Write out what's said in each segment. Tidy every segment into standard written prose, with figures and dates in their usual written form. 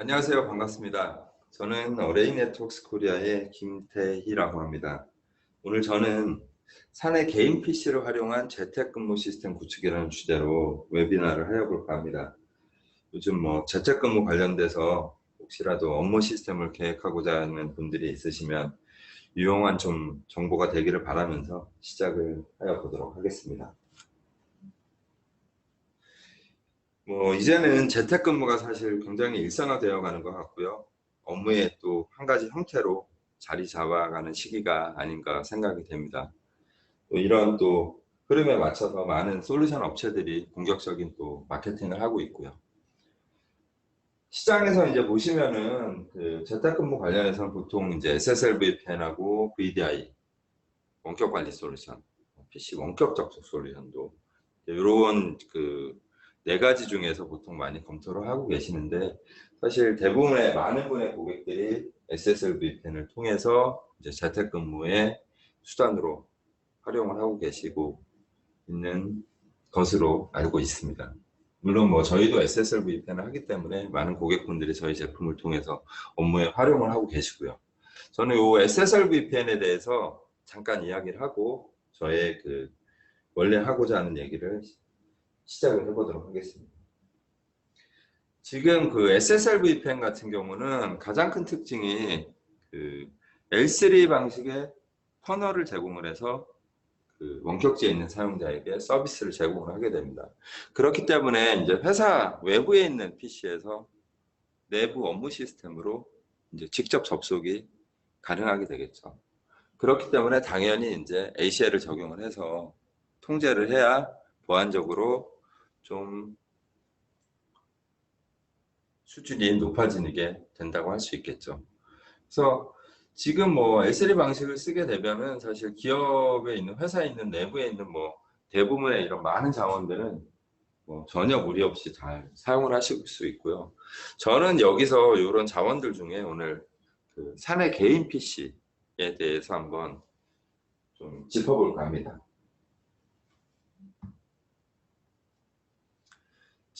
안녕하세요. 반갑습니다. 저는 레인 네트워크스 코리아의 김태희라고 합니다. 오늘 저는 사내 개인 PC를 활용한 재택근무 시스템 구축이라는 주제로 웨비나를 하려고 합니다. 요즘 재택근무 관련돼서 혹시라도 업무 시스템을 계획하고자 하는 분들이 있으시면 유용한 좀 정보가 되기를 바라면서 시작을 하여 보도록 하겠습니다. 이제는 재택근무가 사실 굉장히 일상화되어 가는 것 같고요. 업무의 또 한 가지 형태로 자리 잡아가는 시기가 아닌가 생각이 됩니다. 또 이런 또 흐름에 맞춰서 많은 솔루션 업체들이 공격적인 또 마케팅을 하고 있고요. 시장에서 이제 보시면은 그 재택근무 관련해서는 보통 이제 SSL VPN하고 VDI 원격 관리 솔루션, PC 원격 접속 솔루션도 이런 그 네 가지 중에서 보통 많이 검토를 하고 계시는데, 사실 대부분의 많은 분의 고객들이 SSL VPN을 통해서 이제 재택근무의 수단으로 활용을 하고 계시고 있는 것으로 알고 있습니다. 물론 저희도 SSL VPN을 하기 때문에 많은 고객분들이 저희 제품을 통해서 업무에 활용을 하고 계시고요. 저는 이 SSL VPN에 대해서 잠깐 이야기를 하고 저의 그 원래 하고자 하는 얘기를 시작을 해보도록 하겠습니다. 지금 그 SSL VPN 같은 경우는 가장 큰 특징이 그 L3 방식의 터널을 제공을 해서 그 원격지에 있는 사용자에게 서비스를 제공을 하게 됩니다. 그렇기 때문에 이제 회사 외부에 있는 PC에서 내부 업무 시스템으로 이제 직접 접속이 가능하게 되겠죠. 그렇기 때문에 당연히 이제 ACL을 적용을 해서 통제를 해야 보안적으로 좀 수준이 높아지게 된다고 할 수 있겠죠. 그래서 지금 SLE 방식을 쓰게 되면은 사실 기업에 있는 회사에 있는 내부에 있는 대부분의 이런 많은 자원들은 전혀 무리 없이 잘 사용을 하실 수 있고요. 저는 여기서 이런 자원들 중에 오늘 그 사내 개인 PC에 대해서 한번 좀 짚어볼까 합니다.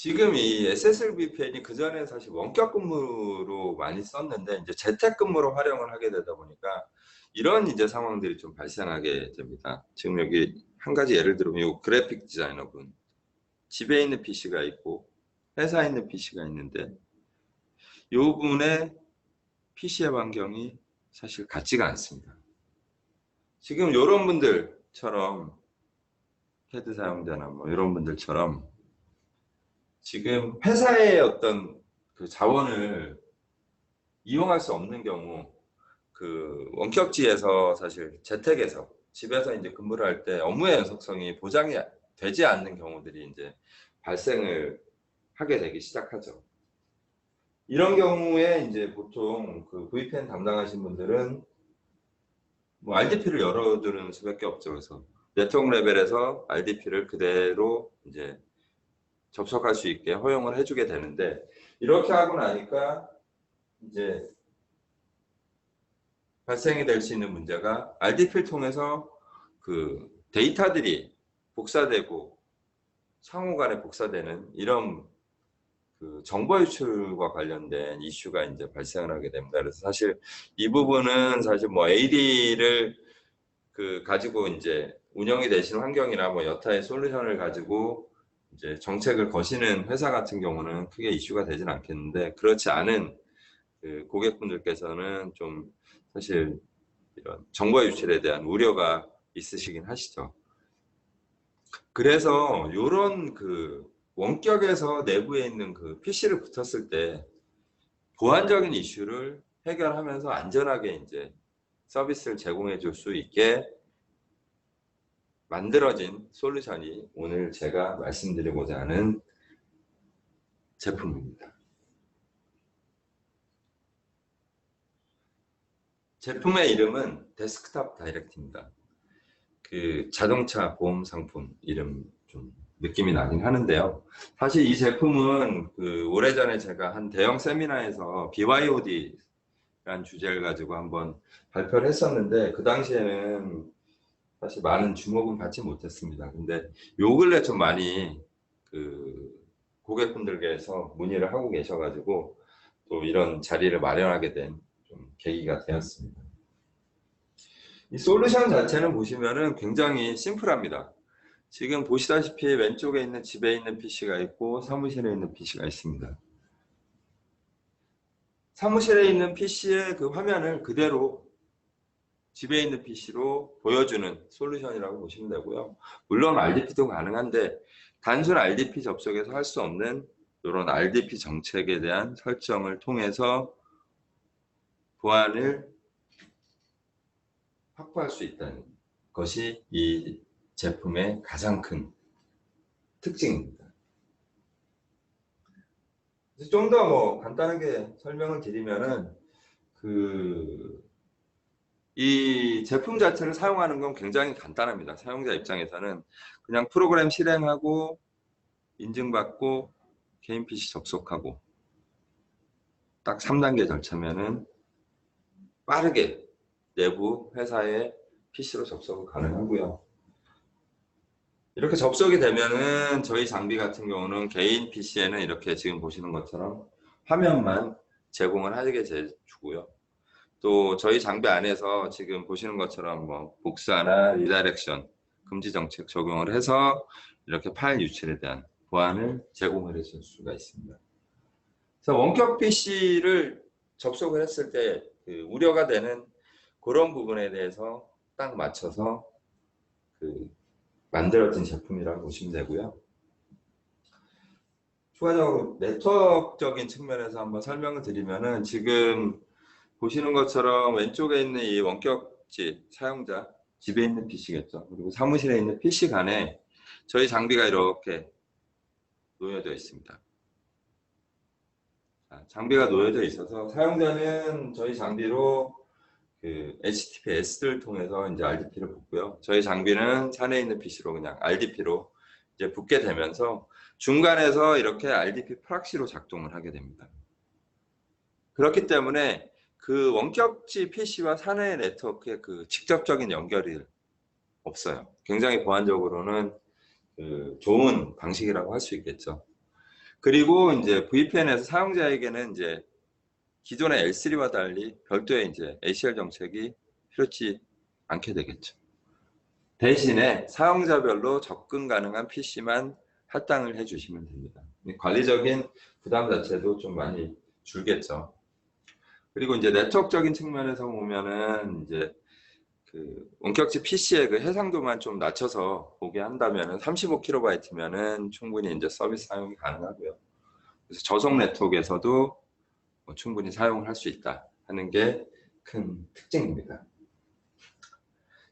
지금 이 SSL VPN이 그전에 사실 원격 근무로 많이 썼는데 이제 재택 근무로 활용을 하게 되다 보니까 이런 이제 상황들이 좀 발생하게 됩니다. 지금 여기 한 가지 예를 들면 이 그래픽 디자이너분, 집에 있는 PC가 있고 회사에 있는 PC가 있는데 이 분의 PC의 환경이 사실 같지가 않습니다. 지금 이런 분들처럼 패드 사용자나 이런 분들처럼 지금 회사의 어떤 그 자원을 이용할 수 없는 경우, 그 원격지에서 사실 재택에서 집에서 이제 근무를 할 때 업무의 연속성이 보장이 되지 않는 경우들이 이제 발생을 하게 되기 시작하죠. 이런 경우에 이제 보통 그 VPN 담당하신 분들은 RDP를 열어두는 수밖에 없죠. 그래서 네트워크 레벨에서 RDP를 그대로 이제 접속할 수 있게 허용을 해주게 되는데, 이렇게 하고 나니까 이제 발생이 될 수 있는 문제가 RDP를 통해서 그 데이터들이 복사되고 상호 간에 복사되는 이런 그 정보 유출과 관련된 이슈가 이제 발생을 하게 됩니다. 그래서 사실 이 부분은 사실 AD를 그 가지고 이제 운영이 되시는 환경이나 여타의 솔루션을 가지고 이제 정책을 거시는 회사 같은 경우는 크게 이슈가 되진 않겠는데, 그렇지 않은 그 고객분들께서는 좀 사실 이런 정보 유출에 대한 우려가 있으시긴 하시죠. 그래서 이런 그 원격에서 내부에 있는 그 PC를 붙었을 때 보안적인 이슈를 해결하면서 안전하게 이제 서비스를 제공해 줄 수 있게 만들어진 솔루션이 오늘 제가 말씀드리고자 하는 제품입니다. 제품의 이름은 데스크탑 다이렉트입니다. 그 자동차 보험 상품 이름 좀 느낌이 나긴 하는데요. 사실 이 제품은 그 오래전에 제가 한 대형 세미나에서 BYOD라는 주제를 가지고 한번 발표를 했었는데, 그 당시에는 사실 많은 주목은 받지 못했습니다. 근데 요 근래 좀 많이 그 고객분들께서 문의를 하고 계셔가지고 또 이런 자리를 마련하게 된 좀 계기가 되었습니다. 이 솔루션 자체는 보시면은 굉장히 심플합니다. 지금 보시다시피 왼쪽에 있는 집에 있는 PC가 있고 사무실에 있는 PC가 있습니다. 사무실에 있는 PC의 그 화면을 그대로 집에 있는 PC로 보여주는 솔루션이라고 보시면 되고요. 물론 RDP도 가능한데 단순 RDP 접속에서 할 수 없는 이런 RDP 정책에 대한 설정을 통해서 보안을 확보할 수 있다는 것이 이 제품의 가장 큰 특징입니다. 좀 더 뭐 간단하게 설명을 드리면은 이 제품 자체를 사용하는 건 굉장히 간단합니다. 사용자 입장에서는 그냥 프로그램 실행하고 인증받고 개인 PC 접속하고 딱 3단계 절차면은 빠르게 내부 회사의 PC로 접속이 가능하고요. 이렇게 접속이 되면은 저희 장비 같은 경우는 개인 PC에는 이렇게 지금 보시는 것처럼 화면만 제공을 하게 주고요. 또 저희 장비 안에서 지금 보시는 것처럼 뭐 복사나 리다이렉션 금지 정책 적용을 해서 이렇게 파일 유출에 대한 보안을 제공을 해줄 수가 있습니다. 그래서 원격 PC를 접속을 했을 때 그 우려가 되는 그런 부분에 대해서 딱 맞춰서 만들어진 제품이라고 보시면 되고요. 추가적으로 네트워크적인 측면에서 한번 설명을 드리면은 지금 보시는 것처럼 왼쪽에 있는 이 원격지 사용자 집에 있는 PC겠죠. 그리고 사무실에 있는 PC 간에 저희 장비가 이렇게 놓여져 있습니다. 장비가 놓여져 있어서 사용자는 저희 장비로 HTTPS를 통해서 이제 RDP를 붙고요. 저희 장비는 산에 있는 PC로 그냥 RDP로 이제 붙게 되면서 중간에서 이렇게 RDP 프락시로 작동을 하게 됩니다. 그렇기 때문에 그 원격지 PC와 사내 네트워크의 그 직접적인 연결이 없어요. 굉장히 보안적으로는 좋은 방식이라고 할 수 있겠죠. 그리고 이제 VPN에서 사용자에게는 이제 기존의 L3와 달리 별도의 이제 ACL 정책이 필요치 않게 되겠죠. 대신에 사용자별로 접근 가능한 PC만 할당을 해주시면 됩니다. 관리적인 부담 자체도 좀 많이 줄겠죠. 그리고 이제 네트워크적인 측면에서 보면은 이제 원격지 PC의 그 해상도만 좀 낮춰서 보게 한다면은 35kB면은 충분히 이제 서비스 사용이 가능하고요. 그래서 저속 네트워크에서도 충분히 사용을 할 수 있다 하는 게 큰 특징입니다.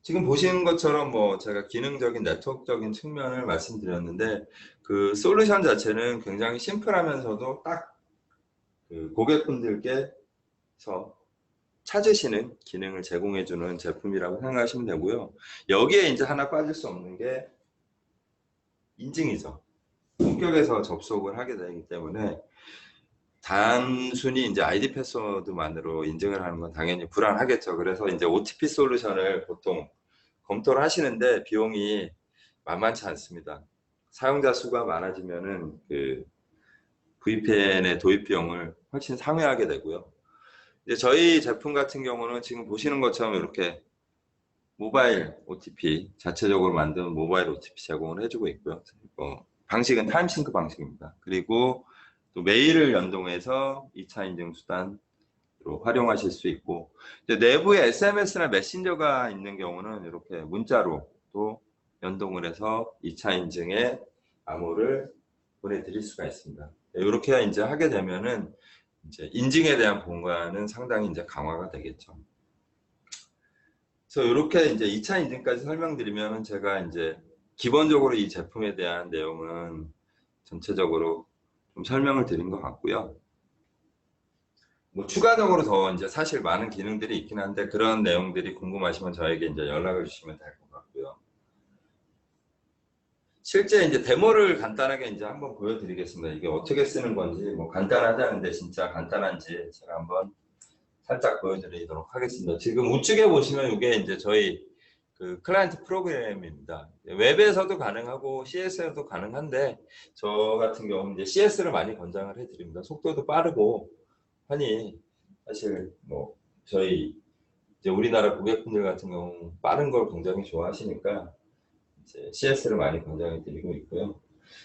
지금 보시는 것처럼 뭐 제가 기능적인 네트워크적인 측면을 말씀드렸는데 그 솔루션 자체는 굉장히 심플하면서도 딱 고객분들께서 찾으시는 기능을 제공해주는 제품이라고 생각하시면 되고요. 여기에 이제 하나 빠질 수 없는 게 인증이죠. 원격에서 접속을 하게 되기 때문에 단순히 이제 아이디 패스워드만으로 인증을 하는 건 당연히 불안하겠죠. 그래서 이제 OTP 솔루션을 보통 검토를 하시는데 비용이 만만치 않습니다. 사용자 수가 많아지면은 VPN의 도입 비용을 훨씬 상회하게 되고요. 이제 저희 제품 같은 경우는 지금 보시는 것처럼 이렇게 모바일 OTP 자체적으로 만든 모바일 OTP 제공을 해주고 있고요. 방식은 타임싱크 방식입니다. 그리고 또 메일을 연동해서 2차 인증 수단으로 활용하실 수 있고 이제 내부에 SMS나 메신저가 있는 경우는 이렇게 문자로 또 연동을 해서 2차 인증의 암호를 보내드릴 수가 있습니다. 이렇게 이제 하게 되면은 이제 인증에 대한 보안은 상당히 이제 강화가 되겠죠. 그래서 이렇게 이제 2차 인증까지 설명드리면은 제가 이제 기본적으로 이 제품에 대한 내용은 전체적으로 좀 설명을 드린 것 같고요. 뭐 추가적으로 더 이제 사실 많은 기능들이 있긴 한데 그런 내용들이 궁금하시면 저에게 이제 연락을 주시면 될 것 같고요. 실제 이제 데모를 간단하게 이제 한번 보여드리겠습니다. 이게 어떻게 쓰는 건지 뭐 간단하다는데 진짜 간단한지 제가 한번 살짝 보여드리도록 하겠습니다. 지금 우측에 보시면 이게 이제 저희 클라이언트 프로그램입니다. 웹에서도 가능하고 CS에서도 가능한데 저 같은 경우는 이제 CS를 많이 권장을 해드립니다. 속도도 빠르고 하니 사실 뭐 저희 이제 우리나라 고객분들 같은 경우 빠른 걸 굉장히 좋아하시니까 이제 CS를 많이 권장해 드리고 있고요.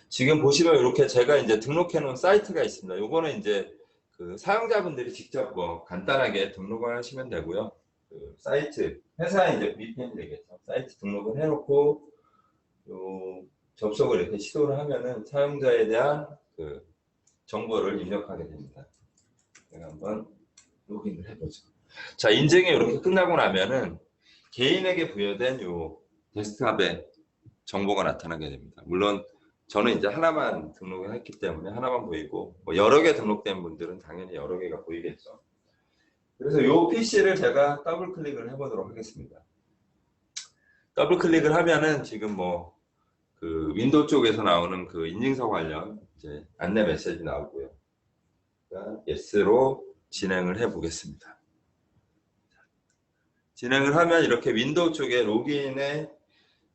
지금 보시면 이렇게 제가 이제 등록해 놓은 사이트가 있습니다. 요거는 이제 그 사용자분들이 직접 뭐 간단하게 등록을 하시면 되고요. 그 사이트 회사에 이제 VPN이 되겠죠. 사이트 등록을 해놓고 요 접속을 이렇게 시도를 하면은 사용자에 대한 그 정보를 입력하게 됩니다. 제가 한번 로그인을 해보죠. 자, 인증이 이렇게 끝나고 나면은 개인에게 부여된 요 데스크탑에 정보가 나타나게 됩니다. 물론 저는 이제 하나만 등록을 했기 때문에 하나만 보이고 뭐 여러 개 등록된 분들은 당연히 여러 개가 보이겠죠. 그래서 요 PC를 제가 더블 클릭을 해보도록 하겠습니다. 더블 클릭을 하면은 지금 뭐 그 윈도우 쪽에서 나오는 그 인증서 관련 이제 안내 메시지 나오고요. yes로 진행을 해 보겠습니다. 진행을 하면 이렇게 윈도우 쪽에 로그인의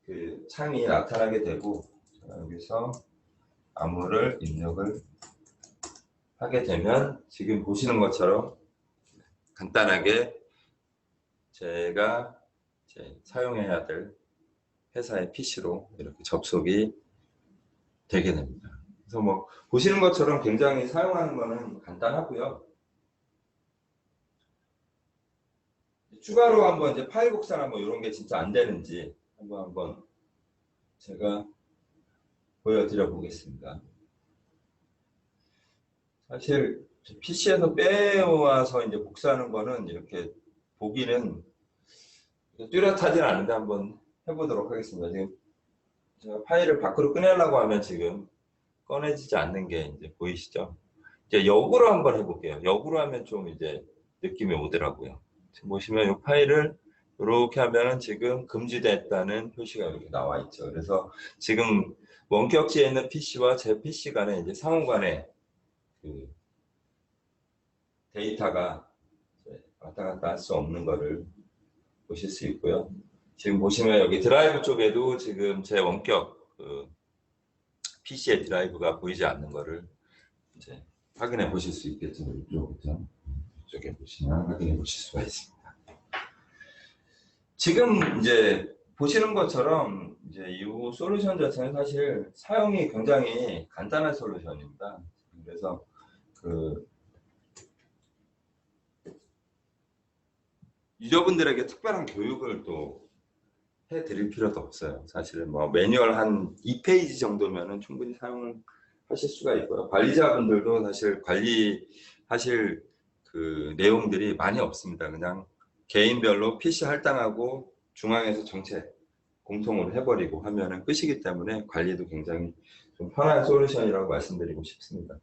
그 창이 나타나게 되고 여기서 암호를 입력을 하게 되면 지금 보시는 것처럼 간단하게 제가 이제 사용해야 될 회사의 PC로 이렇게 접속이 되게 됩니다. 그래서 뭐 보시는 것처럼 굉장히 사용하는 거는 간단하고요. 추가로 한번 이제 파일 복사나 뭐 이런 게 진짜 안 되는지 한번 제가 보여드려 보겠습니다. 사실 PC에서 빼와서 이제 복사하는 거는 이렇게 보기는 뚜렷하진 않은데 한번 해보도록 하겠습니다. 지금 제가 파일을 밖으로 꺼내려고 하면 지금 꺼내지지 않는 게 이제 보이시죠? 이제 역으로 한번 해볼게요. 역으로 하면 좀 이제 느낌이 오더라고요. 지금 보시면 이 파일을 이렇게 하면은 지금 금지됐다는 표시가 이렇게 나와 있죠. 그래서 지금 원격지에 있는 PC와 제 PC 간에 이제 상호 간에 그 데이터가 왔다 갔다 할 수 없는 거를 보실 수 있고요. 지금 보시면 여기 드라이브 쪽에도 지금 제 원격 그 PC의 드라이브가 보이지 않는 거를 이제 확인해 보실 수 있겠죠. 이쪽에 보시면 확인해 보실 수가 있습니다. 지금 이제 보시는 것처럼 이제 이 솔루션 자체는 사실 사용이 굉장히 간단한 솔루션입니다. 그래서 그 유저분들에게 특별한 교육을 또 해드릴 필요도 없어요. 사실은 뭐 매뉴얼 한 2페이지 정도면은 충분히 사용을 하실 수가 있고요. 관리자분들도 사실 관리하실 그 내용들이 많이 없습니다. 그냥 개인별로 PC 할당하고 중앙에서 정책 공통으로 해버리고 하면은 끝이기 때문에 관리도 굉장히 좀 편한 솔루션이라고 말씀드리고 싶습니다.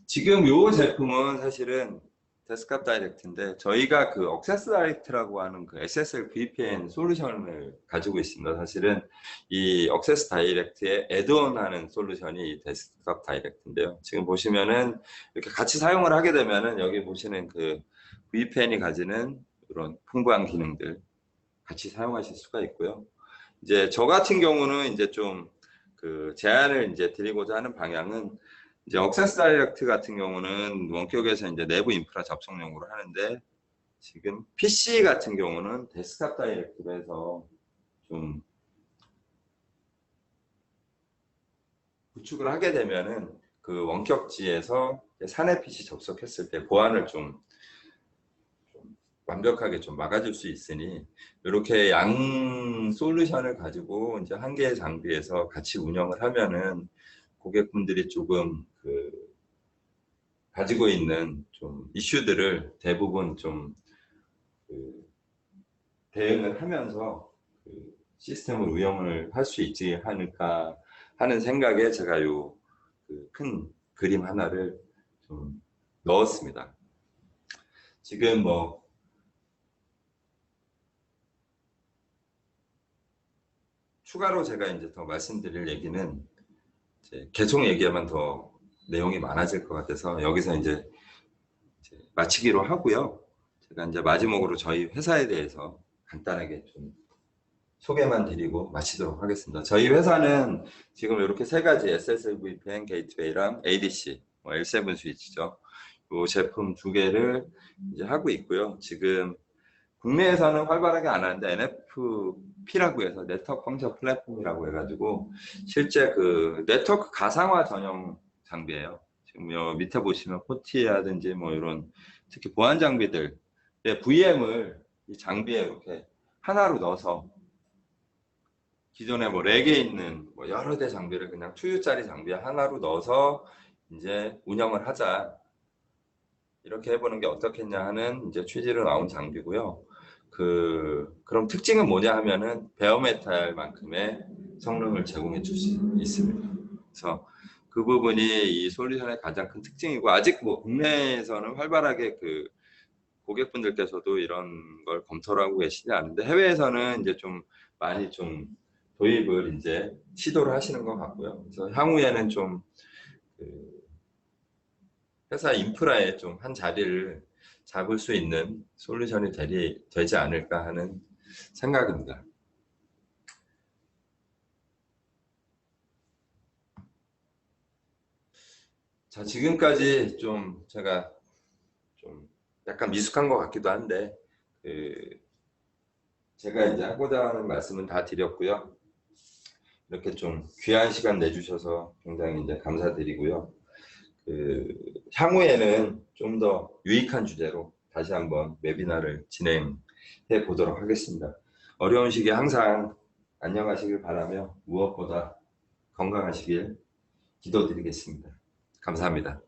지금 이 제품은 사실은 데스크탑 다이렉트인데 저희가 그 억세스 다이렉트라고 하는 그 SSL VPN 솔루션을 가지고 있습니다. 사실은 이 억세스 다이렉트에 애드온하는 솔루션이 데스크탑 다이렉트인데요. 지금 보시면은 이렇게 같이 사용을 하게 되면은 여기 보시는 그 VPN이 가지는 이런 풍부한 기능들 같이 사용하실 수가 있고요. 이제 저 같은 경우는 이제 좀 그 제안을 이제 드리고자 하는 방향은 이제 억세스 다이렉트 같은 경우는 원격에서 이제 내부 인프라 접속용으로 하는데 지금 PC 같은 경우는 데스크탑 다이렉트로 해서 좀 구축을 하게 되면은 그 원격지에서 사내 PC 접속했을 때 보안을 좀 완벽하게 좀 막아줄 수 있으니 이렇게 양 솔루션을 가지고 이제 한 개의 장비에서 같이 운영을 하면은 고객분들이 조금 그 가지고 있는 좀 이슈들을 대부분 좀 그 대응을 하면서 그 시스템을 운영을 할 수 있지 않을까 하는 생각에 제가 요 그 큰 그림 하나를 좀 넣었습니다. 지금 뭐 추가로 제가 이제 더 말씀드릴 얘기는 이제 계속 얘기하면 더 내용이 많아질 것 같아서 여기서 이제 마치기로 하고요. 제가 이제 마지막으로 저희 회사에 대해서 간단하게 좀 소개만 드리고 마치도록 하겠습니다. 저희 회사는 지금 이렇게 세 가지 SSL VPN 게이트웨이랑 ADC, L7 스위치죠. 요 제품 두 개를 이제 하고 있고요. 지금 국내에서는 활발하게 안 하는데 NFP라고 해서 네트워크 펑션 플랫폼이라고 해가지고 실제 그 네트워크 가상화 전용 장비예요. 지금 요 밑에 보시면 포티라든지 뭐 이런 특히 보안 장비들 VM을 이 장비에 이렇게 하나로 넣어서 기존에 뭐 렉에 있는 뭐 여러 대 장비를 그냥 투유짜리 장비에 하나로 넣어서 이제 운영을 하자. 이렇게 해보는 게 어떻겠냐 하는 이제 취지로 나온 장비고요. 그럼 특징은 뭐냐 하면은 베어메탈만큼의 성능을 제공해 줄 수 있습니다. 그래서 그 부분이 이 솔루션의 가장 큰 특징이고, 아직 뭐 국내에서는 활발하게 그 고객분들께서도 이런 걸 검토를 하고 계시지 않은데, 해외에서는 이제 좀 많이 좀 도입을 이제 시도를 하시는 것 같고요. 그래서 향후에는 좀그 회사 인프라에 좀 한 자리를 잡을 수 있는 솔루션이 되지 않을까 하는 생각입니다. 자, 지금까지 좀 제가 좀 약간 미숙한 것 같기도 한데, 제가 이제 하고자 하는 말씀은 다 드렸고요. 이렇게 좀 귀한 시간 내주셔서 굉장히 이제 감사드리고요. 향후에는 좀 더 유익한 주제로 다시 한번 웨비나를 진행해 보도록 하겠습니다. 어려운 시기에 항상 안녕하시길 바라며 무엇보다 건강하시길 기도드리겠습니다. 감사합니다.